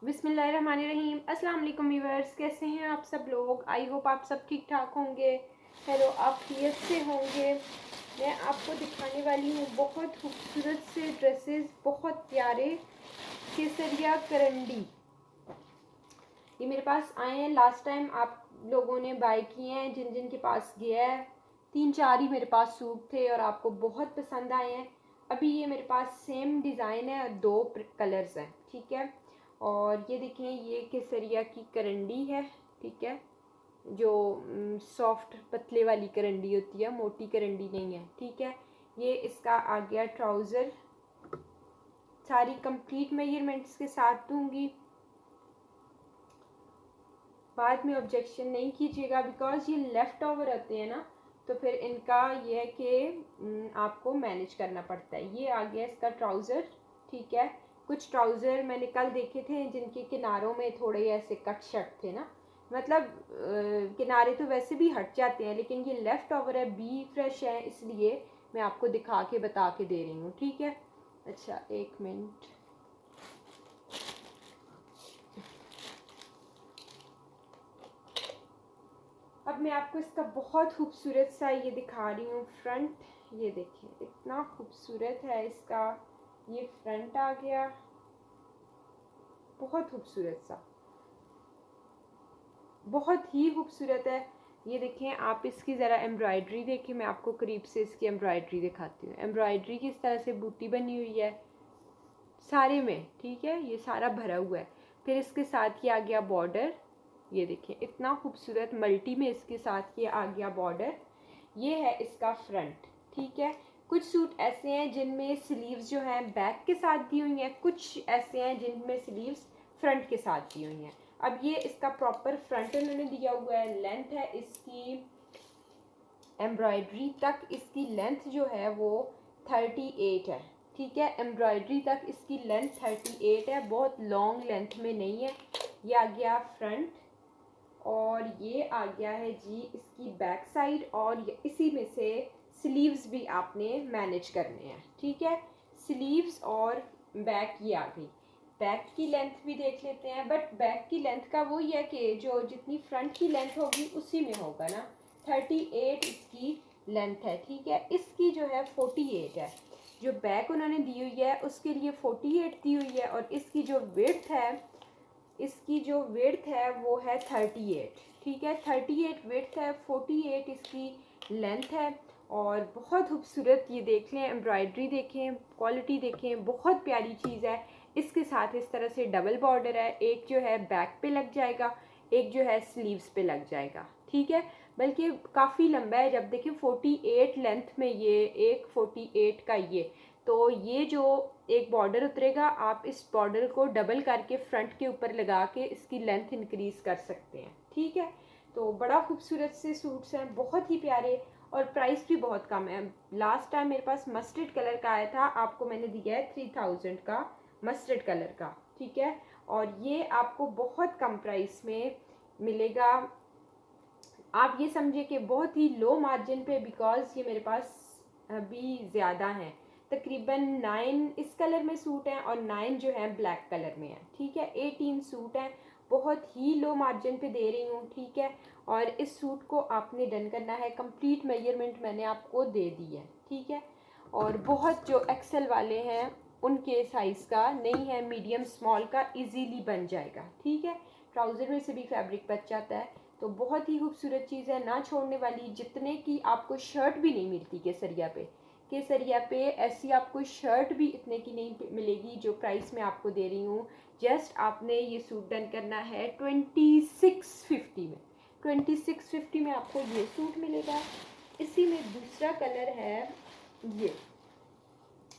बिस्मिल्लाहिर्रहमानिर्रहीम। अस्सलाम वालेकुम व्यूअर्स, कैसे हैं आप सब लोग। आई होप आप सब ठीक ठाक होंगे। हेलो, आप खैरियत से होंगे। मैं आपको दिखाने वाली हूँ बहुत खूबसूरत से ड्रेसेस, बहुत प्यारे केसरिया करंडी। ये मेरे पास आए हैं, लास्ट टाइम आप लोगों ने बाय किए हैं, जिन जिन के पास गया है। 3-4 ही मेरे पास सूट थे और आपको बहुत पसंद आए हैं। अभी ये मेरे पास सेम डिज़ाइन है और 2 कलर्स हैं, ठीक है। और ये देखें, ये केसरिया की करंडी है, ठीक है। जो सॉफ्ट पतले वाली करंडी होती है, मोटी करंडी नहीं है, ठीक है। ये इसका आ गया ट्राउज़र, सारी कंप्लीट मेजरमेंट्स के साथ दूंगी। बाद में ऑब्जेक्शन नहीं कीजिएगा, बिकॉज ये लेफ़्ट ओवर होते हैं ना, तो फिर इनका ये है कि आपको मैनेज करना पड़ता है। ये आ गया इसका ट्राउज़र, ठीक है। कुछ ट्राउज़र मैंने कल देखे थे जिनके किनारों में थोड़े ऐसे कट शट थे ना, मतलब किनारे तो वैसे भी हट जाते हैं, लेकिन ये लेफ़्ट ओवर है, बी फ्रेश है, इसलिए मैं आपको दिखा के बता के दे रही हूँ, ठीक है। अच्छा, 1 मिनट। अब मैं आपको इसका बहुत खूबसूरत सा ये दिखा रही हूँ फ्रंट। ये देखिए, इतना खूबसूरत है इसका ये फ्रंट आ गया, बहुत खूबसूरत सा, बहुत ही खूबसूरत है। ये देखें आप, इसकी ज़रा एम्ब्रॉयडरी देखें, मैं आपको करीब से इसकी एम्ब्रॉयडरी दिखाती हूँ। एम्ब्रॉयडरी की इस तरह से बूटी बनी हुई है सारे में, ठीक है। ये सारा भरा हुआ है। फिर इसके साथ ये आ गया बॉर्डर, ये देखिए इतना खूबसूरत मल्टी में इसके साथ ये आ गया बॉर्डर। ये है इसका फ्रंट, ठीक है। कुछ सूट ऐसे हैं जिनमें स्लीव्स जो हैं बैक के साथ दी हुई हैं, कुछ ऐसे हैं जिनमें स्लीव्स फ्रंट के साथ दी हुई हैं। अब ये इसका प्रॉपर फ्रंट उन्होंने दिया हुआ है। लेंथ है इसकी, एम्ब्रॉयडरी तक इसकी लेंथ जो है वो 38 है, ठीक है। एम्ब्रॉयडरी तक इसकी लेंथ 38 है, बहुत लॉन्ग लेंथ में नहीं है। ये आ गया फ्रंट, और ये आ गया है जी इसकी बैक साइड, और इसी में से स्लीव्स भी आपने मैनेज करने हैं, ठीक है। स्लीव्स और बैक ये आ गई। बैक की लेंथ भी देख लेते हैं, बट बैक की लेंथ का वो ही है कि जो जितनी फ्रंट की लेंथ होगी उसी में होगा ना। 38 इसकी लेंथ है, ठीक है। इसकी जो है 48 है, जो बैक उन्होंने दी हुई है उसके लिए 48 दी हुई है, और इसकी जो विड्थ है, इसकी जो विड्थ है वो है 38, ठीक है। 38 विड्थ है, 48 इसकी लेंथ है। और बहुत खूबसूरत, ये देख लें, एम्ब्रॉयडरी देखें, क्वालिटी देखें, बहुत प्यारी चीज़ है। इसके साथ इस तरह से डबल बॉर्डर है, एक जो है बैक पे लग जाएगा, एक जो है स्लीव्स पे लग जाएगा, ठीक है। बल्कि काफ़ी लंबा है, जब देखिए 48 लेंथ में ये एक 48 का ये, तो ये जो एक बॉर्डर उतरेगा, आप इस बॉर्डर को डबल करके फ्रंट के ऊपर लगा के इसकी लेंथ इंक्रीज़ कर सकते हैं, ठीक है। तो बड़ा खूबसूरत से सूट्स हैं, बहुत ही प्यारे, और प्राइस भी बहुत कम है। लास्ट टाइम मेरे पास मस्टर्ड कलर का आया था, आपको मैंने दिया है 3000 का मस्टर्ड कलर का, ठीक है। और ये आपको बहुत कम प्राइस में मिलेगा। आप ये समझिए कि बहुत ही लो मार्जिन पे, बिकॉज ये मेरे पास अभी ज़्यादा हैं। तकरीबन 9 इस कलर में सूट हैं और 9 जो है ब्लैक कलर में है, ठीक है। 18 सूट हैं, बहुत ही लो मार्जिन पे दे रही हूँ, ठीक है। और इस सूट को आपने डन करना है, कंप्लीट मेजरमेंट मैंने आपको दे दी है, ठीक है। और बहुत जो एक्सेल वाले हैं उनके साइज़ का नहीं है, मीडियम स्मॉल का इजीली बन जाएगा, ठीक है। ट्राउज़र में से भी फैब्रिक बच जाता है। तो बहुत ही खूबसूरत चीज़ है, ना छोड़ने वाली, जितने की आपको शर्ट भी नहीं मिलती केसरिया पे। केसरिया पे ऐसी आपको शर्ट भी इतने की नहीं मिलेगी जो प्राइस मैं आपको दे रही हूँ। जस्ट आपने ये सूट डन करना है 2650 में। 2650 में आपको ये सूट मिलेगा। इसी में दूसरा कलर है ये,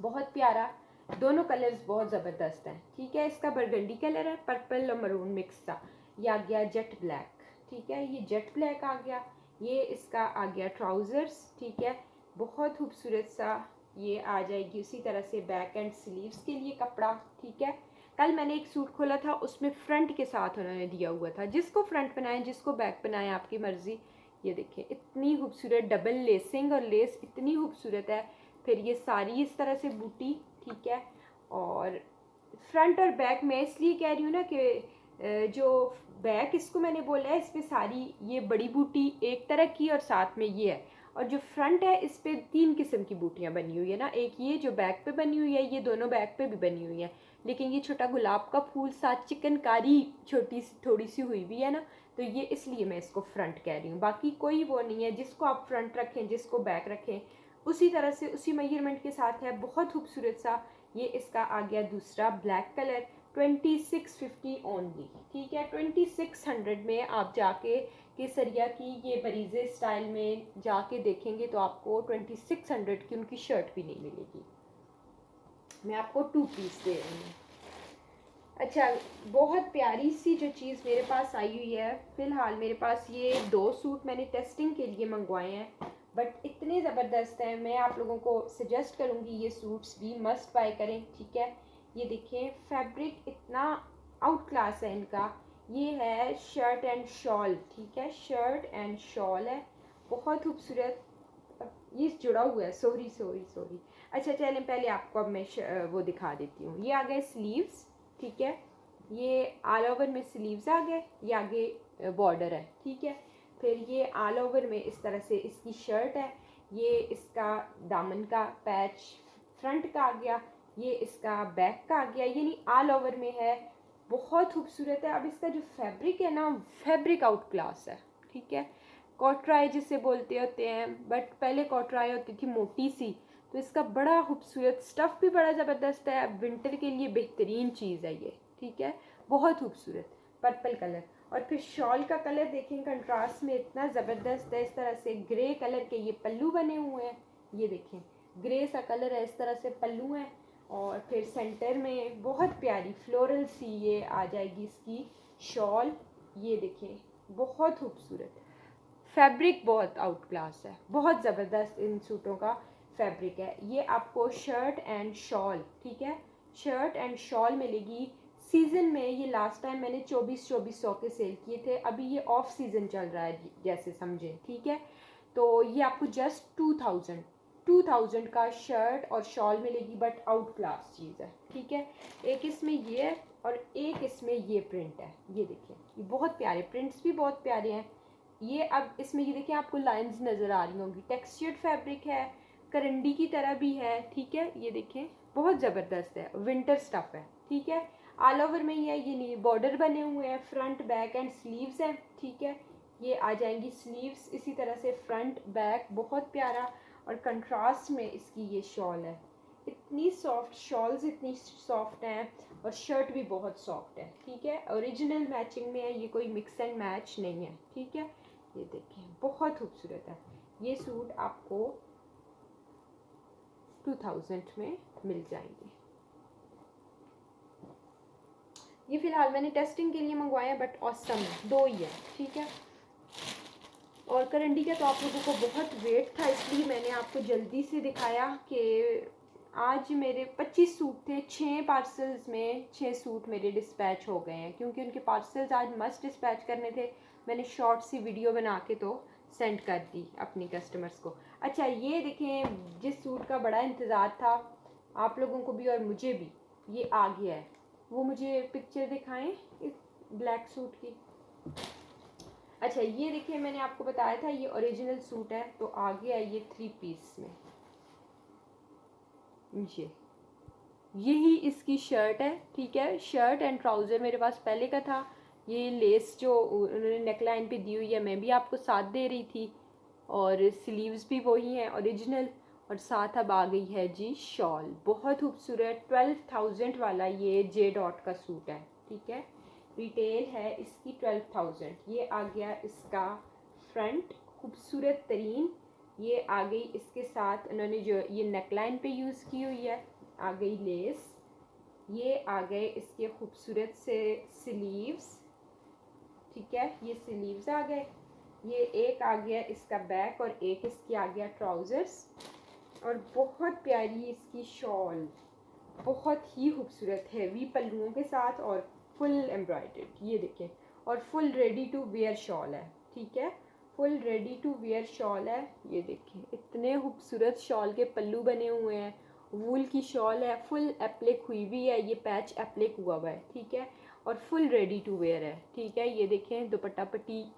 बहुत प्यारा, दोनों कलर्स बहुत ज़बरदस्त हैं, ठीक है। इसका बरगंडी कलर है, पर्पल और मरून मिक्स सा। ये आ गया जेट ब्लैक, ठीक है। ये जेट ब्लैक आ गया। ये इसका आ गया ट्राउज़र्स, ठीक है। बहुत खूबसूरत सा ये आ जाएगी उसी तरह से बैक एंड स्लीव्स के लिए कपड़ा, ठीक है। कल मैंने एक सूट खोला था, उसमें फ्रंट के साथ उन्होंने दिया हुआ था, जिसको फ्रंट बनाएं जिसको बैक बनाएं आपकी मर्ज़ी। ये देखिए इतनी खूबसूरत डबल लेसिंग, और लेस इतनी खूबसूरत है। फिर ये सारी इस तरह से बूटी, ठीक है। और फ्रंट और बैक मैं इसलिए कह रही हूँ ना कि जो बैक इसको मैंने बोला है, इस पर सारी ये बड़ी बूटी एक तरह की और साथ में ये है, और जो फ्रंट है इस पर 3 किस्म की बूटियाँ बनी हुई है ना, एक ये जो बैक पे बनी हुई है, ये दोनों बैक पे भी बनी हुई है, लेकिन ये छोटा गुलाब का फूल साथ चिकनकारी छोटी सी थोड़ी सी हुई भी है ना, तो ये इसलिए मैं इसको फ्रंट कह रही हूँ। बाकी कोई वो नहीं है, जिसको आप फ्रंट रखें जिसको बैक रखें उसी तरह से उसी मेजरमेंट के साथ है। बहुत खूबसूरत सा ये इसका आ गया दूसरा ब्लैक कलर, 2650 ओनली, ठीक है। 2600 में आप जाके केसरिया की ये बरीजे स्टाइल में जाके देखेंगे तो आपको 2600 की उनकी शर्ट भी नहीं मिलेगी। मैं आपको 2 पीस दे रही हूँ। अच्छा, बहुत प्यारी सी जो चीज़ मेरे पास आई हुई है, फ़िलहाल मेरे पास ये 2 सूट मैंने टेस्टिंग के लिए मंगवाए हैं, बट इतने ज़बरदस्त हैं, मैं आप लोगों को सजेस्ट करूँगी ये सूट्स भी मस्ट बाय करें, ठीक है। ये देखें, फैब्रिक इतना आउट क्लास है इनका। ये है शर्ट एंड शॉल, ठीक है, शर्ट एंड शॉल है, बहुत खूबसूरत। ये जुड़ा हुआ है, सॉरी सॉरी सॉरी। अच्छा चलें, पहले आपको अब मैं वो दिखा देती हूँ। ये आ गए स्लीव्स, ठीक है, ये ऑल ओवर में स्लीव्स आ गए, ये आगे बॉर्डर है, ठीक है। फिर ये ऑल ओवर में इस तरह से इसकी शर्ट है, ये इसका दामन का पैच फ्रंट का आ गया, ये इसका बैक का आ गया, यानी ऑल ओवर में है, बहुत खूबसूरत है। अब इसका जो फैब्रिक है ना, फैब्रिक आउट क्लास है, ठीक है। कॉटराई जिसे बोलते होते हैं, बट पहले कॉटराई होती थी मोटी सी, तो इसका बड़ा खूबसूरत स्टफ़ भी बड़ा ज़बरदस्त है, विंटर के लिए बेहतरीन चीज़ है ये, ठीक है, बहुत खूबसूरत पर्पल कलर। और फिर शॉल का कलर देखें, कंट्रास्ट में इतना ज़बरदस्त है, इस तरह से ग्रे कलर के ये पल्लू बने हुए हैं, ये देखें ग्रे सा कलर है, इस तरह से पल्लू हैं, और फिर सेंटर में बहुत प्यारी फ्लोरल सी ये आ जाएगी इसकी शॉल, ये देखें बहुत खूबसूरत। फैब्रिक बहुत आउट क्लास है, बहुत ज़बरदस्त इन सूटों का फैब्रिक है। ये आपको शर्ट एंड शॉल, ठीक है, शर्ट एंड शॉल मिलेगी। सीज़न में ये लास्ट टाइम मैंने 2400 के सेल किए थे, अभी ये ऑफ सीज़न चल रहा है जैसे समझें, ठीक है। तो ये आपको जस्ट 2000 का शर्ट और शॉल मिलेगी, बट आउट क्लास चीज़ है, ठीक है। एक इसमें ये है और एक इसमें ये प्रिंट है, ये देखिए, ये बहुत प्यारे प्रिंट्स भी बहुत प्यारे हैं। ये अब इसमें ये देखिए आपको लाइंस नज़र आ रही होंगी, टेक्सचर्ड फैब्रिक है, करंडी की तरह भी है, ठीक है। ये देखें बहुत ज़बरदस्त है, विंटर स्टफ़ है, ठीक है। ऑल ओवर में ही है, ये नहीं बॉर्डर बने हुए हैं, फ्रंट बैक एंड स्लीव्स हैं, ठीक है। ये आ जाएंगी स्लीव्स इसी तरह से, फ्रंट बैक बहुत प्यारा, और कंट्रास्ट में इसकी ये शॉल है, इतनी सॉफ्ट शॉल्स इतनी सॉफ्ट हैं, और शर्ट भी बहुत सॉफ्ट है, ठीक है। ओरिजिनल मैचिंग में है, ये कोई मिक्स एंड मैच नहीं है, ठीक है। ये देखें बहुत खूबसूरत है, ये सूट आपको 2000 में मिल जाएंगे। ये फ़िलहाल मैंने टेस्टिंग के लिए मंगवाए हैं, बट ऑसम है, 2 ही है, ठीक है। और करंडी का तो आप लोगों को बहुत वेट था, इसलिए मैंने आपको जल्दी से दिखाया कि आज मेरे 25 सूट थे, 6 पार्सल्स में 6 सूट मेरे डिस्पैच हो गए हैं, क्योंकि उनके पार्सल्स आज मस्ट डिस्पैच करने थे। मैंने शॉर्ट सी वीडियो बना के तो सेंड कर दी अपनी कस्टमर्स को। अच्छा ये देखें, जिस सूट का बड़ा इंतज़ार था आप लोगों को भी और मुझे भी, ये आ गया है। वो मुझे पिक्चर दिखाएं इस ब्लैक सूट की। अच्छा ये देखिए, मैंने आपको बताया था ये ओरिजिनल सूट है, तो आ गया है ये 3 पीस में। ये यही इसकी शर्ट है, ठीक है, शर्ट एंड ट्राउज़र मेरे पास पहले का था। ये लेस जो उन्होंने नेकलाइन पे दी हुई है मैं भी आपको साथ दे रही थी, और स्लीव्स भी वही हैं ओरिजिनल, और साथ अब आ गई है जी शॉल, बहुत खूबसूरत 12,000 वाला ये जे डॉट का सूट है, ठीक है। रिटेल है इसकी 12,000। ये आ गया इसका फ्रंट खूबसूरत तरीन, ये आ गई इसके साथ उन्होंने जो ये नेकलाइन पे यूज़ की हुई है, आ गई लेस, ये आ गए इसके खूबसूरत से स्लीव्स, ठीक है, ये स्लीव्स आ गए, ये एक आ गया इसका बैक और एक इसकी आ गया ट्राउज़र्स, और बहुत प्यारी इसकी शॉल, बहुत ही खूबसूरत हैवी पल्लुओं के साथ और फुल एम्ब्रॉयडर्ड, ये देखें, और full ready to wear shawl है, ठीक है, full ready to wear shawl है। ये देखें इतने खूबसूरत शॉल के पल्लू बने हुए हैं, वूल की शॉल है, फुल एप्लिक हुई भी है, ये पैच एप्लिक हुआ हुआ है, ठीक है, और फुल रेडी टू वेयर है, ठीक है। ये देखें दुपट्टा पट्टी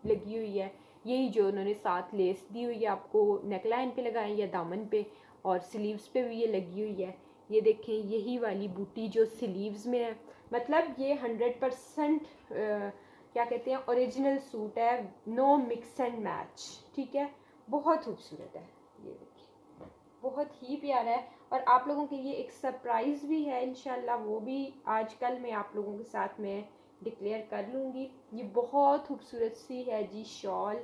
लगी हुई है, यही जो उन्होंने साथ लेस दी हुई है आपको नेक लाइन पे लगाएं या दामन पे, और स्लीव्स पे भी ये लगी हुई है। ये देखें यही वाली बूटी जो स्लीव्स में है, मतलब ये 100% क्या कहते हैं ओरिजिनल सूट है, नो मिक्स एंड मैच, ठीक है। बहुत खूबसूरत है, ये देखिए बहुत ही प्यारा है। और आप लोगों के लिए एक सरप्राइज़ भी है इंशाल्लाह, वो भी आजकल मैं आप लोगों के साथ में डिक्लेयर कर लूँगी। ये बहुत खूबसूरत सी है जी शॉल,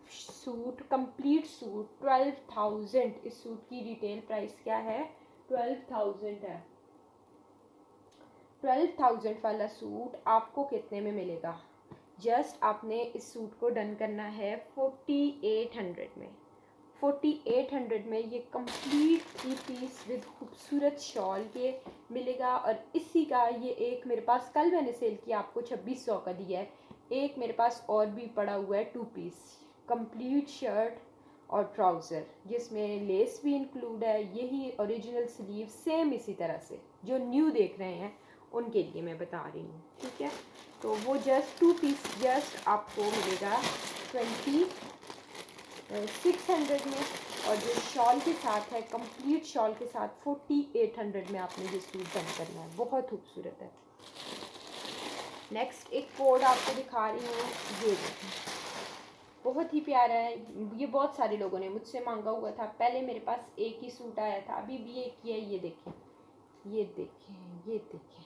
सूट कंप्लीट सूट 12,000। इस सूट की रिटेल प्राइस क्या है? 12,000 है। 12,000 वाला सूट आपको कितने में मिलेगा? जस्ट आपने इस सूट को डन करना है 4800 में। 4800 में ये कंप्लीट थ्री पीस विद खूबसूरत शॉल के मिलेगा। और इसी का ये एक मेरे पास कल मैंने सेल किया, आपको 2600 का दिया है। एक मेरे पास और भी पड़ा हुआ है 2 पीस कंप्लीट शर्ट और ट्राउज़र, जिसमें लेस भी इंक्लूड है, यही ओरिजिनल स्लीव सेम इसी तरह से जो न्यू देख रहे हैं उनके लिए मैं बता रही हूँ, ठीक है। तो वो जस्ट 2 पीस जस्ट आपको मिलेगा 2600 में, और जो शॉल के साथ है कंप्लीट शॉल के साथ 4800 में आपने ये सूट डन करना है। बहुत खूबसूरत है। नेक्स्ट एक कोड आपको दिखा रही हूँ, ये देखें बहुत ही प्यारा है। ये बहुत सारे लोगों ने मुझसे मांगा हुआ था, पहले मेरे पास एक ही सूट आया था, अभी भी एक ही है। ये देखें, ये देखें, ये देखें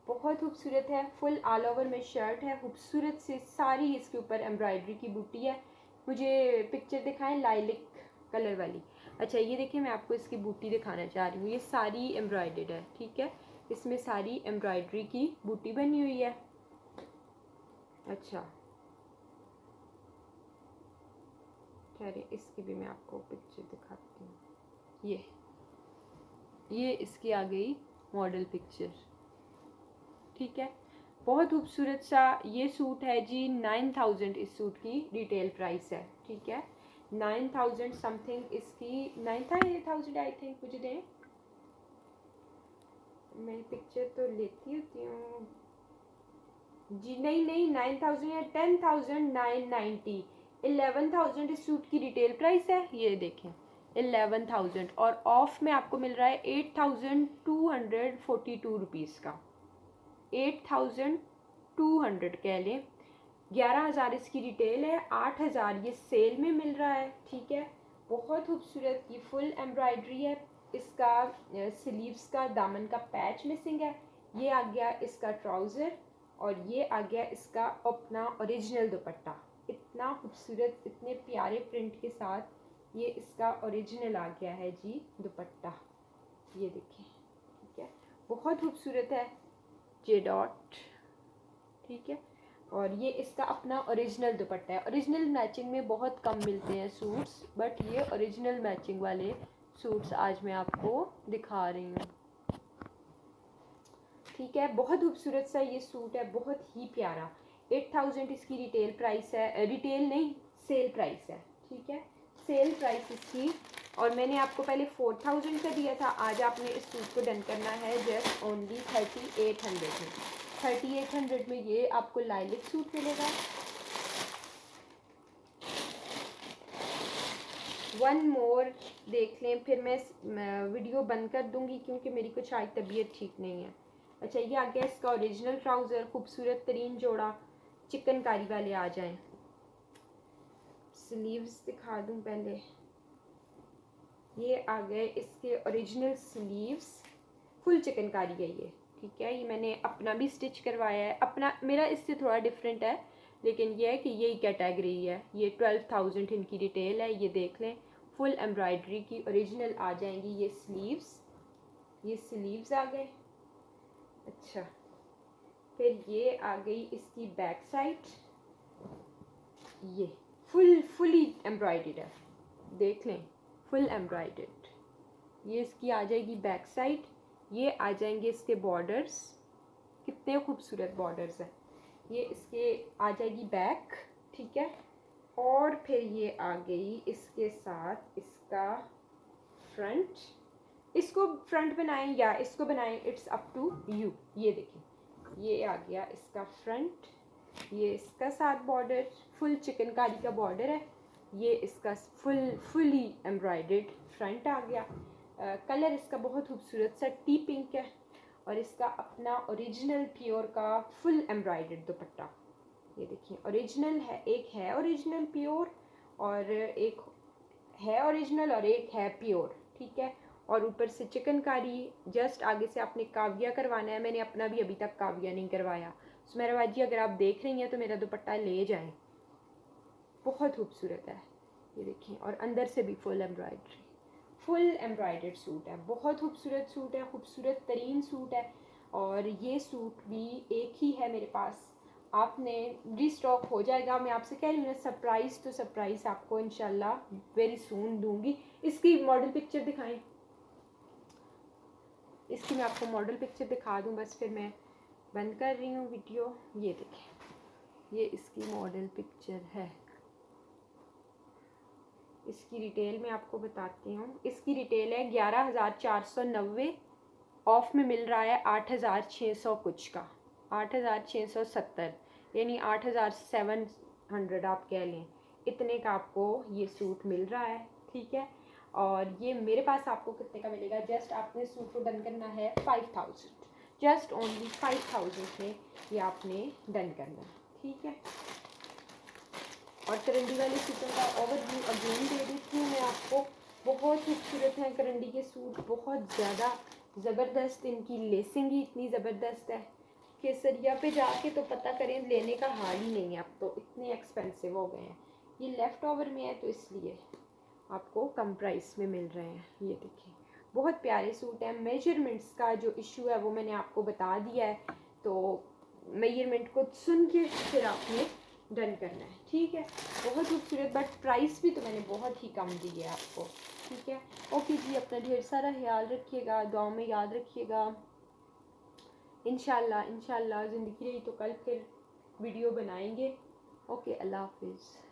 बहुत खूबसूरत है। फुल ऑल ओवर में शर्ट है, खूबसूरत से सारी इसके ऊपर एम्ब्रॉयडरी की बूटी है। मुझे पिक्चर दिखाएं लाइलिक कलर वाली। अच्छा ये देखिए मैं आपको इसकी बूटी दिखाना चाह रही हूँ, ये सारी एम्ब्रॉयडर्ड है, ठीक है। इसमें सारी एम्ब्रॉयडरी की बूटी बनी हुई है। अच्छा ठहरे, इसकी भी मैं आपको पिक्चर दिखाती हूँ। ये इसकी आ गई मॉडल पिक्चर, ठीक है। बहुत खूबसूरत सा ये सूट है जी। 9000 इस सूट की रिटेल प्राइस है, ठीक है। 9000 समथिंग इसकी, 9000 आई थिंक। मुझे दें, मैं पिक्चर तो लेती होती हूँ जी। नहीं नहीं 9000 या 10,990, 11,000 इस सूट की रिटेल प्राइस है। ये देखें 11,000, और ऑफ में आपको मिल रहा है 8,242 रुपीज़ का। 8,200 कह लें। 11,000 इसकी रिटेल है, 8,000 ये सेल में मिल रहा है, ठीक है। बहुत खूबसूरत ये फुल एम्ब्रॉयडरी है। इसका स्लीव्स का दामन का पैच मिसिंग है। ये आ गया इसका ट्राउज़र, और ये आ गया इसका अपना ओरिजिनल दुपट्टा। इतना खूबसूरत, इतने प्यारे प्रिंट के साथ ये इसका ओरिजिनल आ गया है जी दुपट्टा। ये देखिए, ठीक है, बहुत खूबसूरत है जे डॉट, ठीक है। और ये इसका अपना ओरिजिनल दुपट्टा है। ओरिजिनल मैचिंग में बहुत कम मिलते हैं सूट्स, बट ये ओरिजिनल मैचिंग वाले सूट्स आज मैं आपको दिखा रही हूँ, ठीक है। बहुत खूबसूरत सा ये सूट है, बहुत ही प्यारा। 8,000 इसकी रिटेल प्राइस है, रिटेल नहीं सेल प्राइस है, ठीक है। सेल प्राइस इसकी, और मैंने आपको पहले 4,000 का दिया था। आज आपने इस सूट को डन करना है जस्ट ओनली 3,800 में। 3,800 में ये आपको लाइलिक सूट मिलेगा। वन मोर देख लें, फिर मैं वीडियो बंद कर दूंगी क्योंकि मेरी कुछ आज तबीयत ठीक नहीं है। अच्छा ये आ गया इसका ओरिजिनल ट्राउज़र, खूबसूरत तरीन जोड़ा, चिकनकारी वाले आ जाएं। स्लीव्स दिखा दूं पहले, ये आ गए इसके ओरिजिनल स्लीव्स, फुल चिकनकारी है ये, ठीक है। ये मैंने अपना भी स्टिच करवाया है, अपना मेरा इससे थोड़ा डिफरेंट है, लेकिन ये है कि यही कैटेगरी है। ये 12,000 इनकी डिटेल है, ये देख लें। फुल एम्ब्रॉयडरी की ओरिजिनल आ जाएंगी ये स्लीव्स, ये स्लीव्स आ गए। अच्छा फिर ये आ गई इसकी बैक साइड, ये फुली एम्ब्रॉयडर्ड है, देख लें फुल एम्ब्रॉयडर्ड। ये इसकी आ जाएगी बैक साइड। ये आ जाएंगे इसके बॉर्डर्स, कितने खूबसूरत बॉर्डर्स हैं। ये इसके आ जाएगी बैक, ठीक है। और फिर ये आ गई इसके साथ इसका फ्रंट। इसको फ्रंट बनाएं या इसको बनाएं, इट्स अप टू यू। ये देखें, ये आ गया इसका फ्रंट, ये इसका साथ बॉर्डर फुल चिकनकारी का बॉर्डर है, ये इसका फुली एम्ब्रॉयडर्ड फ्रंट आ गया। कलर इसका बहुत खूबसूरत सा टी पिंक है, और इसका अपना ओरिजिनल प्योर का फुल एम्ब्रॉयडर्ड दुपट्टा। ये देखिए ओरिजिनल है, एक है ओरिजिनल प्योर और एक है ओरिजिनल और एक है प्योर, ठीक है। और ऊपर से चिकनकारी, जस्ट आगे से आपने काविया करवाना है। मैंने अपना भी अभी तक काविया नहीं करवाया। सुमेरा बाजी अगर आप देख रही हैं तो मेरा दुपट्टा ले जाएं, बहुत खूबसूरत है। ये देखिए, और अंदर से भी full embroidery, full embroidered suit है, बहुत खूबसूरत सूट है, खूबसूरत तरीन सूट है। और ये सूट भी एक ही है मेरे पास, आपने रीस्टॉक हो जाएगा। मैं आपसे कह रही हूँ ना, सरप्राइज़ तो सरप्राइज़ आपको इंशाल्लाह वेरी सून दूंगी। इसकी मॉडल पिक्चर दिखाएं, इसकी मैं आपको मॉडल पिक्चर दिखा दूँ बस, फिर मैं बंद कर रही हूँ वीडियो। ये देखें, ये इसकी मॉडल पिक्चर है। इसकी रिटेल मैं आपको बताती हूँ। इसकी रिटेल है 11,490, ऑफ में मिल रहा है 8,600 कुछ का, 8,670, यानी 8,700 आप कह लें, इतने का आपको ये सूट मिल रहा है, ठीक है। और ये मेरे पास आपको कितने का मिलेगा, जस्ट आपने सूट को डन करना है 5000, जस्ट ओनली 5000 में ये आपने डन करना है, ठीक है। और करंडी वाले सूटों का ओवरव्यू अगेन दे देती हूँ मैं आपको। बहुत खूबसूरत हैं करंडी के सूट, बहुत ज़्यादा ज़बरदस्त। इनकी लेसिंग ही इतनी ज़बरदस्त है, केसरिया पे जाके तो पता करें, लेने का हाल ही नहीं है, अब तो इतने एक्सपेंसिव हो गए हैं। ये लेफ़्ट ओवर में है तो इसलिए आपको कम प्राइस में मिल रहे हैं। ये देखिए, बहुत प्यारे सूट हैं। मेजरमेंट्स का जो इशू है वो मैंने आपको बता दिया है, तो मेजरमेंट को सुन के फिर आपने डन करना है, ठीक है। बहुत खूबसूरत, बट प्राइस भी तो मैंने बहुत ही कम दी है आपको, ठीक है। ओके जी, अपना ढेर सारा ख्याल रखिएगा, दुआओं में याद रखिएगा। इंशाल्लाह ज़िंदगी रही तो कल फिर वीडियो बनाएंगे। ओके, अल्लाह हाफिज़।